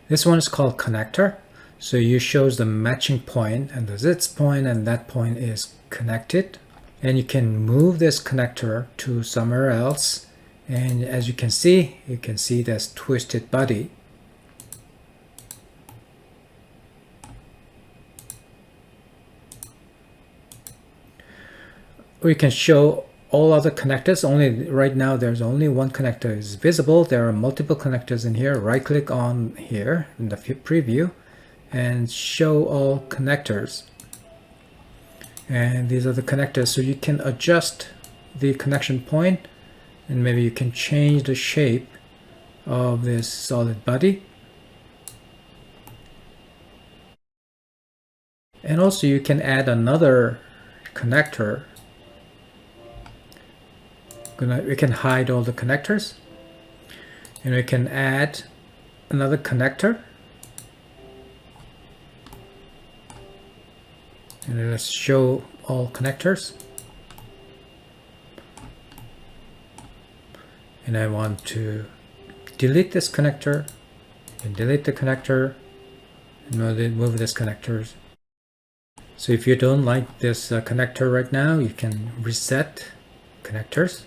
This one is called connector. So you shows the matching point, and this point and that point is connected. And you can move this connector to somewhere else. And as you can see this twisted body. We can show all other connectors. Only right now there's only one connector is visible. There are multiple connectors in here. Right click on here in the preview and show all connectors. And these are the connectors, so you can adjust the connection point, and maybe you can change the shape of this solid body. And also you can add another connector. We can hide all the connectors, and we can add another connector. And let's show all connectors. And I want to delete this connector and delete the connector and move this connectors. So if you don't like this connector right now, you can reset connectors.